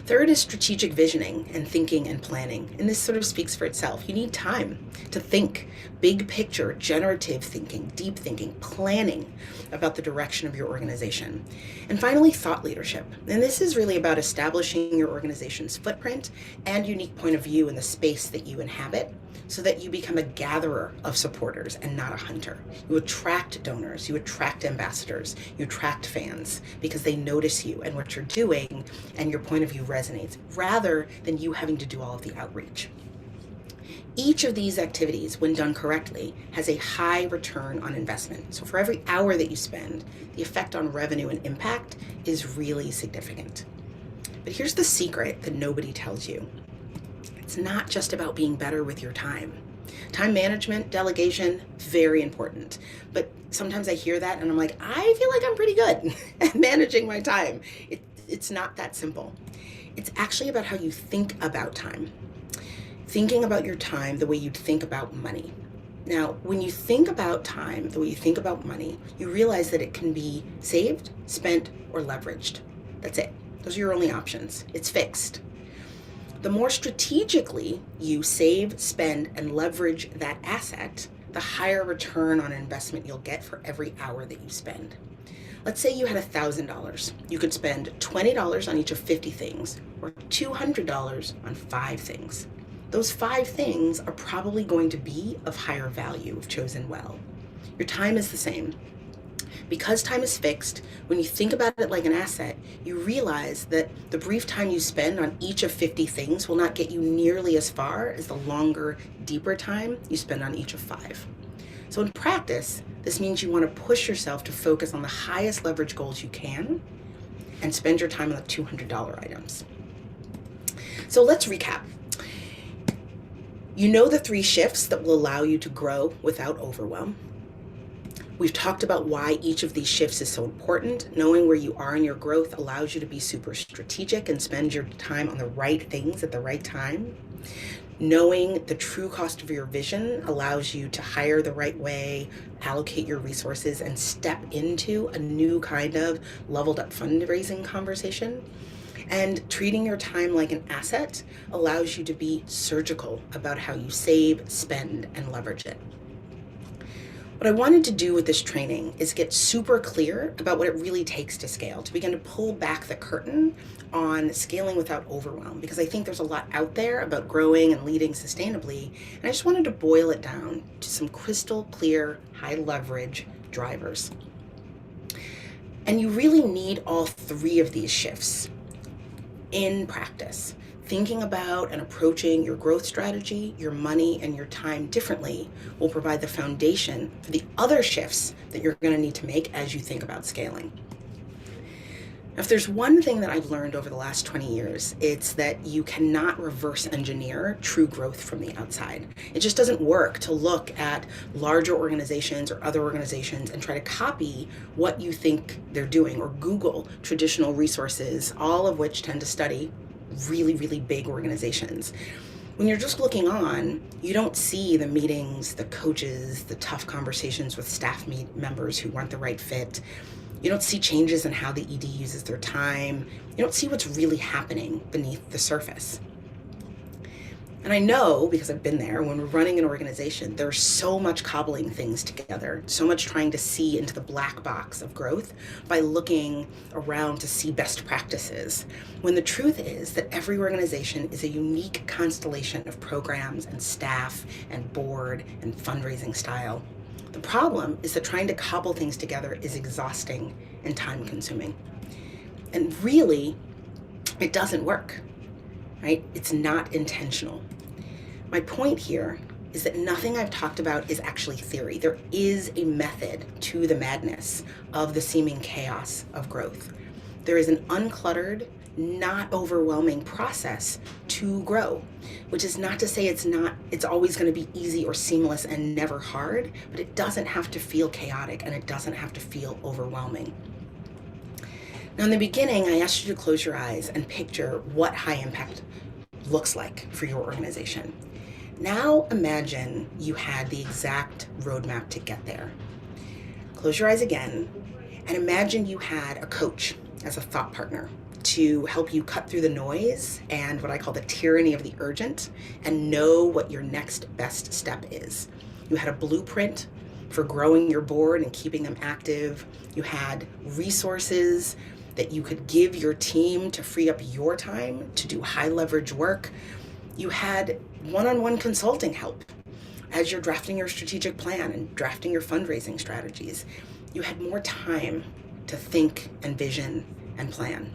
Third is strategic visioning and thinking and planning. And this sort of speaks for itself. You need time to think, big picture, generative thinking, deep thinking, planning about the direction of your organization. And finally, thought leadership. And this is really about establishing your organization's footprint and unique point of view in the space that you inhabit, so that you become a gatherer of supporters and not a hunter. You attract donors, you attract ambassadors, you attract fans because they notice you and what you're doing and your point of view resonates, rather than you having to do all of the outreach. Each of these activities, when done correctly, has a high return on investment. So for every hour that you spend, the effect on revenue and impact is really significant. But here's the secret that nobody tells you. It's not just about being better with your time. Time management, delegation, very important. But sometimes I hear that and I'm like, I feel like I'm pretty good at managing my time. It's not that simple. It's actually about how you think about time. Thinking about your time the way you'd think about money. Now, when you think about time the way you think about money, you realize that it can be saved, spent, or leveraged. That's it. Those are your only options. It's fixed. The more strategically you save, spend, and leverage that asset, the higher return on investment you'll get for every hour that you spend. Let's say you had $1,000. You could spend $20 on each of 50 things, or $200 on 5 things. Those 5 things are probably going to be of higher value if chosen well. Your time is the same. Because time is fixed, when you think about it like an asset, you realize that the brief time you spend on each of 50 things will not get you nearly as far as the longer, deeper time you spend on each of 5. So in practice, this means you want to push yourself to focus on the highest leverage goals you can and spend your time on the $200 items. So let's recap. You know the 3 shifts that will allow you to grow without overwhelm. We've talked about why each of these shifts is so important. Knowing where you are in your growth allows you to be super strategic and spend your time on the right things at the right time. Knowing the true cost of your vision allows you to hire the right way, allocate your resources, and step into a new kind of leveled up fundraising conversation. And treating your time like an asset allows you to be surgical about how you save, spend, and leverage it. What I wanted to do with this training is get super clear about what it really takes to scale, to begin to pull back the curtain on scaling without overwhelm, because I think there's a lot out there about growing and leading sustainably, and I just wanted to boil it down to some crystal clear, high leverage drivers. And you really need all 3 of these shifts in practice. Thinking about and approaching your growth strategy, your money, and your time differently will provide the foundation for the other shifts that you're going to need to make as you think about scaling. Now, if there's one thing that I've learned over the last 20 years, it's that you cannot reverse engineer true growth from the outside. It just doesn't work to look at larger organizations or other organizations and try to copy what you think they're doing, or Google traditional resources, all of which tend to study really, really big organizations. When you're just looking on, you don't see the meetings, the coaches, the tough conversations with staff members who weren't the right fit. You don't see changes in how the ED uses their time. You don't see what's really happening beneath the surface. And I know, because I've been there, when we're running an organization, there's so much cobbling things together, so much trying to see into the black box of growth by looking around to see best practices, when the truth is that every organization is a unique constellation of programs and staff and board and fundraising style. The problem is that trying to cobble things together is exhausting and time-consuming. And really, it doesn't work, right? It's not intentional. My point here is that nothing I've talked about is actually theory. There is a method to the madness of the seeming chaos of growth. There is an uncluttered, not overwhelming process to grow, which is not to say it's always going to be easy or seamless and never hard, but it doesn't have to feel chaotic and it doesn't have to feel overwhelming. Now, in the beginning, I asked you to close your eyes and picture what high impact looks like for your organization. Now imagine you had the exact roadmap to get there. Close your eyes again and imagine you had a coach as a thought partner, to help you cut through the noise and what I call the tyranny of the urgent and know what your next best step is. You had a blueprint for growing your board and keeping them active. You had resources that you could give your team to free up your time to do high leverage work. You had one-on-one consulting help as you're drafting your strategic plan and drafting your fundraising strategies. You had more time to think and vision and plan.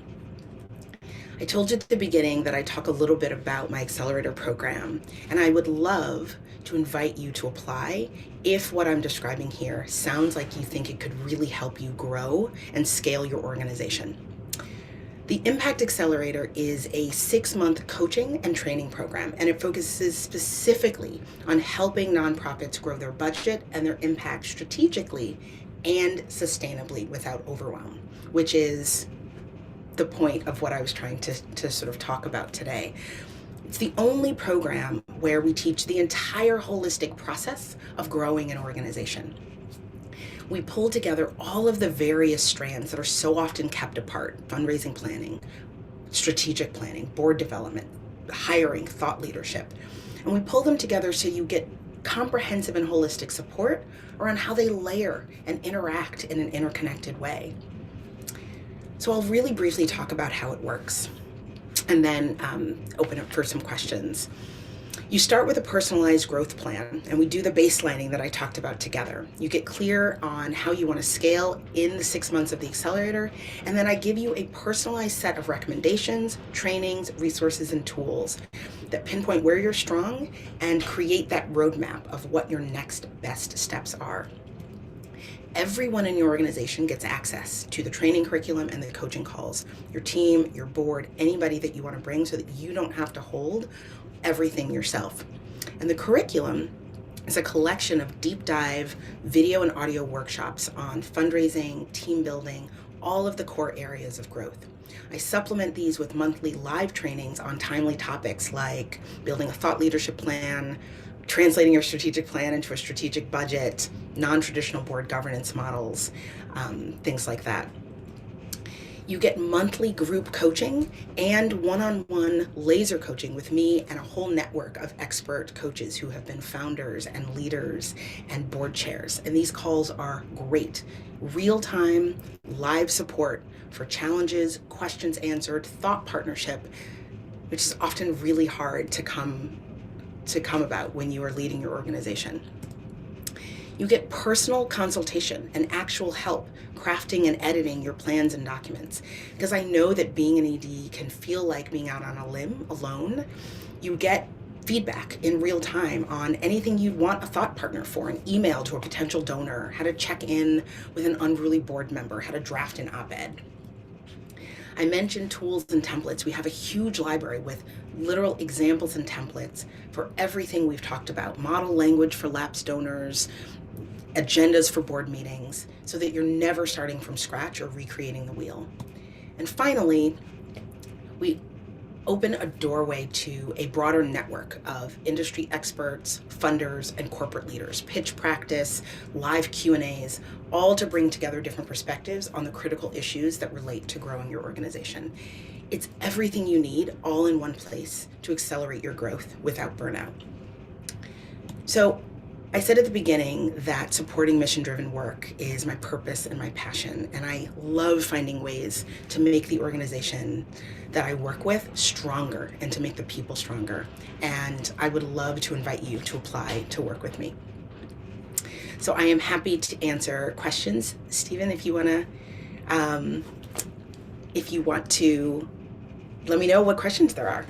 I told you at the beginning that I talk a little bit about my accelerator program, and I would love to invite you to apply if what I'm describing here sounds like you think it could really help you grow and scale your organization. The Impact Accelerator is a 6-month coaching and training program, and it focuses specifically on helping nonprofits grow their budget and their impact strategically and sustainably without overwhelm, which is the point of what I was trying to sort of talk about today. It's the only program where we teach the entire holistic process of growing an organization. We pull together all of the various strands that are so often kept apart: fundraising planning, strategic planning, board development, hiring, thought leadership. And we pull them together so you get comprehensive and holistic support around how they layer and interact in an interconnected way. So I'll really briefly talk about how it works and then open up for some questions. You start with a personalized growth plan, and we do the baselining that I talked about together. You get clear on how you want to scale in the 6 months of the accelerator, and then I give you a personalized set of recommendations, trainings, resources, and tools that pinpoint where you're strong and create that roadmap of what your next best steps are. Everyone in your organization gets access to the training curriculum and the coaching calls. Your team, your board, anybody that you want to bring, so that you don't have to hold everything yourself. And the curriculum is a collection of deep dive video and audio workshops on fundraising, team building, all of the core areas of growth. I supplement these with monthly live trainings on timely topics like building a thought leadership plan, translating your strategic plan into a strategic budget, non-traditional board governance models, things like that. You get monthly group coaching and one-on-one laser coaching with me and a whole network of expert coaches who have been founders and leaders and board chairs. And these calls are great. Real-time, live support for challenges, questions answered, thought partnership, which is often really hard to come about when you are leading your organization. You get personal consultation and actual help crafting and editing your plans and documents. Because I know that being an ED can feel like being out on a limb alone. You get feedback in real time on anything you'd want a thought partner for, an email to a potential donor, how to check in with an unruly board member, how to draft an op-ed. I mentioned tools and templates. We have a huge library with literal examples and templates for everything we've talked about: model language for lapsed donors, agendas for board meetings, so that you're never starting from scratch or recreating the wheel. And finally, we open a doorway to a broader network of industry experts, funders, and corporate leaders, pitch practice, live Q&As, all to bring together different perspectives on the critical issues that relate to growing your organization. It's everything you need all in one place to accelerate your growth without burnout. So I said at the beginning that supporting mission-driven work is my purpose and my passion, and I love finding ways to make the organization that I work with stronger and to make the people stronger. And I would love to invite you to apply to work with me. So I am happy to answer questions. Stephen, if you want to let me know what questions there are.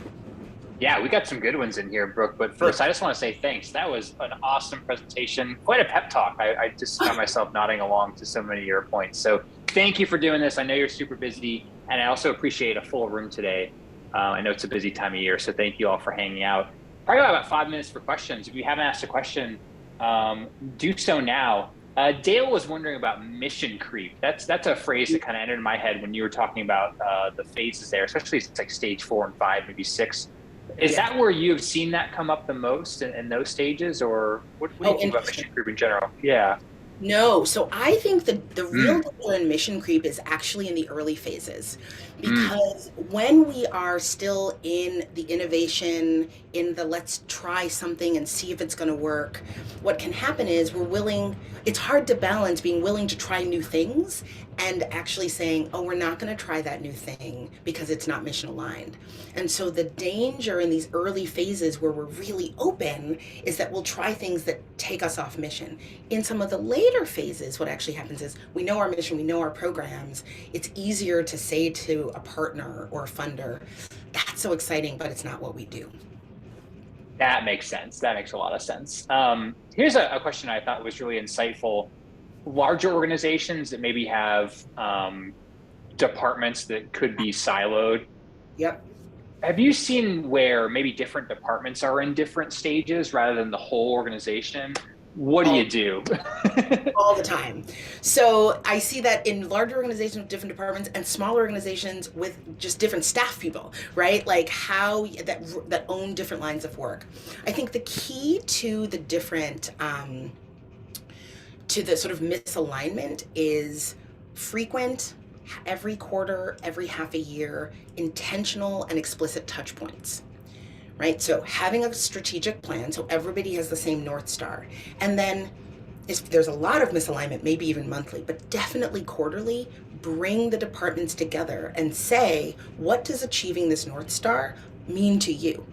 Yeah, we got some good ones in here, Brooke. But first, I just want to say thanks. That was an awesome presentation. Quite a pep talk. I just found myself nodding along to so many of your points. So thank you for doing this. I know you're super busy, and I also appreciate a full room today. I know it's a busy time of year, so thank you all for hanging out. Probably got about 5 minutes for questions. If you haven't asked a question, do so now. Dale was wondering about mission creep. That's a phrase that kind of entered my head when you were talking about the phases there, especially it's like stage 4 and 5, maybe 6. Is that where you've seen that come up the most in those stages, or what do you think about mission creep in general? Yeah.
No, so I think the real
Mm,
danger in mission creep is actually in the early phases.
mm,
Because when we are still in the innovation, in the let's try something and see if it's going to work, what can happen is it's hard to balance being willing to try new things and actually saying, oh, we're not going to try that new thing because it's not mission aligned. And so the danger in these early phases where we're really open is that we'll try things that take us off mission. In some of the later phases, what actually happens is we know our mission, we know our programs. It's easier to say to a partner or a funder, that's so exciting, but it's not what we do.
that makes sense. That makes a lot of sense. Here's a question I thought was really insightful. Larger organizations that maybe have departments that could be siloed.
Yep.
Have you seen where maybe different departments are in different stages rather than the whole organization? What do
All,
you do?
all the time. So I see that in larger organizations with different departments and smaller organizations with just different staff people, right? Like how that own different lines of work. I think the key to the different to the sort of misalignment is frequent, every quarter, every half a year, intentional and explicit touch points, right? So having a strategic plan so everybody has the same North Star. And then if there's a lot of misalignment, maybe even monthly, but definitely quarterly, bring the departments together and say, what does achieving this North Star mean to you,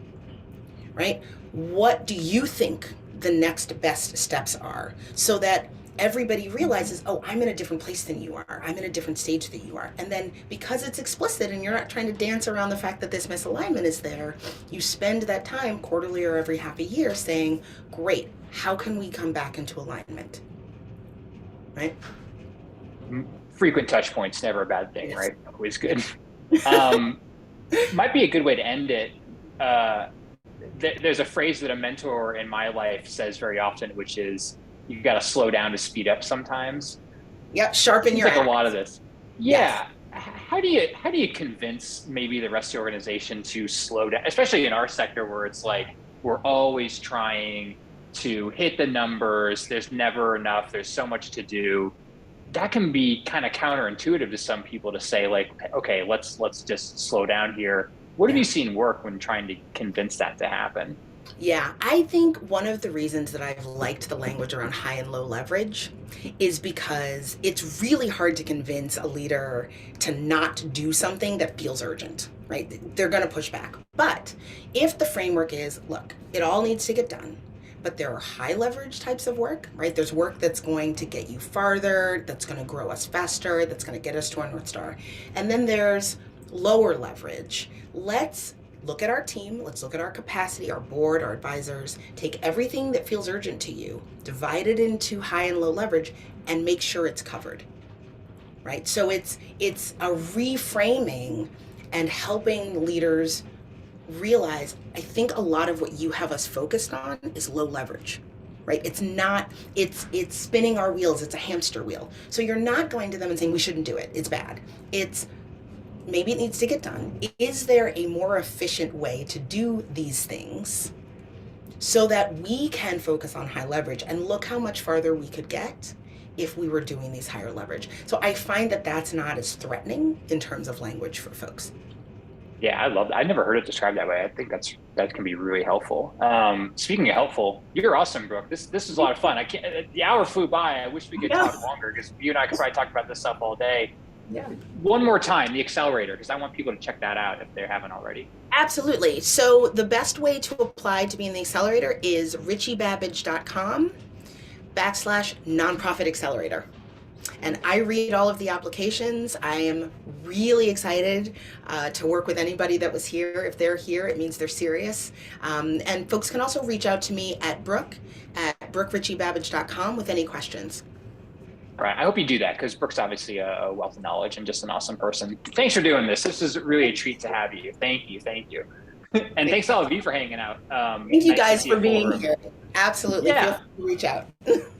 right? What do you think the next best steps are so that everybody realizes, oh, I'm in a different place than you are. I'm in a different stage than you are. And then because it's explicit and you're not trying to dance around the fact that this misalignment is there, you spend that time quarterly or every half a year saying, great, how can we come back into alignment? Right?
Frequent touch points, never a bad thing,
Yes.
right? Always good. Um, Might be a good way to end it. Uh, there's a phrase that a mentor in my life says very often, which is you got to slow down to speed up sometimes.
Yep. Sharpen
Seems
your
like a lot of
axe.
this.
Yes.
Yeah. How do you convince maybe the rest of the organization to slow down, especially in our sector where it's like we're always trying to hit the numbers. There's never enough. There's so much to do. That can be kind of counterintuitive to some people to say like, okay, let's just slow down here. What have
Yeah.
you seen work when trying to convince that to happen?
Yeah, I think one of the reasons that I've liked the language around high and low leverage is because it's really hard to convince a leader to not do something that feels urgent, right? They're going to push back. But if the framework is, look, it all needs to get done, but there are high leverage types of work, right? There's work that's going to get you farther, that's going to grow us faster, that's going to get us to our North Star. And then there's lower leverage. Let's look at our team, let's look at our capacity, our board, our advisors, take everything that feels urgent to you, divide it into high and low leverage, and make sure it's covered. Right? So it's a reframing and helping leaders realize I think a lot of what you have us focused on is low leverage. Right? It's not it's spinning our wheels, it's a hamster wheel. So you're not going to them and saying we shouldn't do it. It's bad. It's maybe it needs to get done. Is there a more efficient way to do these things so that we can focus on high leverage and look how much farther we could get if we were doing these higher leverage? So I find that that's not as threatening in terms of language for folks.
Yeah, I love that. I never heard it described that way. I think that can be really helpful. Speaking of helpful, you're awesome, Brooke. This is a lot of fun. I can't. The hour flew by. I wish we could talk
Yes.
longer because you and I could probably talk about this stuff all day.
Yeah.
One more time, the accelerator, because I want people to check that out if they haven't already.
Absolutely. So the best way to apply to be in the accelerator is richiebabbage.com/, nonprofit accelerator. And I read all of the applications. I am really excited to work with anybody that was here. If they're here, it means they're serious. And folks can also reach out to me at brooke@richiebabbage.com with any questions.
All right. I hope you do that because Brooke's obviously a wealth of knowledge and just an awesome person. Thanks for doing this. This is really a treat to have you. Thank you. Thank you. And thanks to all of you for hanging out.
Thank you
Nice to
guys
see
for
a full
being
room.
here. Absolutely. Feel
Yeah.
free to reach out.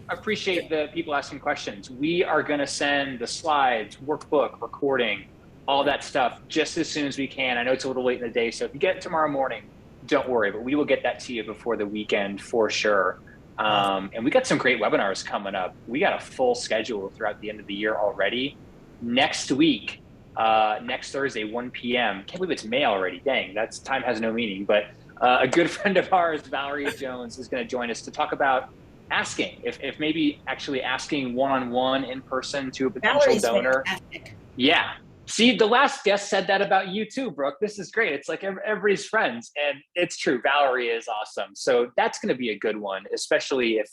Appreciate the people asking questions. We are going to send the slides, workbook, recording, all that stuff just as soon as we can. I know it's a little late in the day, so if you get it tomorrow morning, don't worry, but we will get that to you before the weekend for sure. And we got some great webinars coming up. We got a full schedule throughout the end of the year already. Next week, next Thursday, 1 p.m. Can't believe it's May already. Dang, that's time has no meaning. But a good friend of ours, Valerie Jones, is going to join us to talk about asking, if maybe actually asking one-on-one in person to a potential
Valerie's
donor.
fantastic.
Yeah. See, the last guest said that about you too, Brooke. This is great. It's like everybody's friends, and it's true. Valerie is awesome. So that's going to be a good one, especially if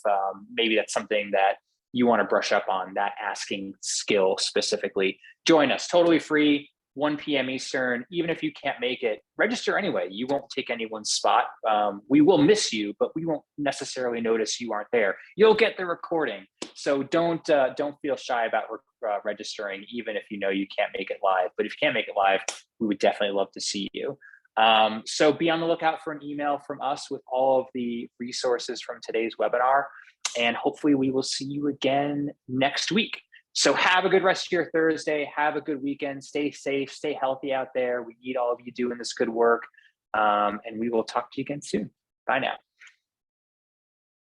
maybe that's something that you want to brush up on, that asking skill specifically. Join us, totally free, 1 p.m. Eastern. Even if you can't make it, register anyway. You won't take anyone's spot. We will miss you, but we won't necessarily notice you aren't there. You'll get the recording. So don't feel shy about registering, even if you know you can't make it live. But if you can't make it live, we would definitely love to see you. So be on the lookout for an email from us with all of the resources from today's webinar. And hopefully we will see you again next week. So have a good rest of your Thursday. Have a good weekend. Stay safe. Stay healthy out there. We need all of you doing this good work. And we will talk to you again soon. Bye now.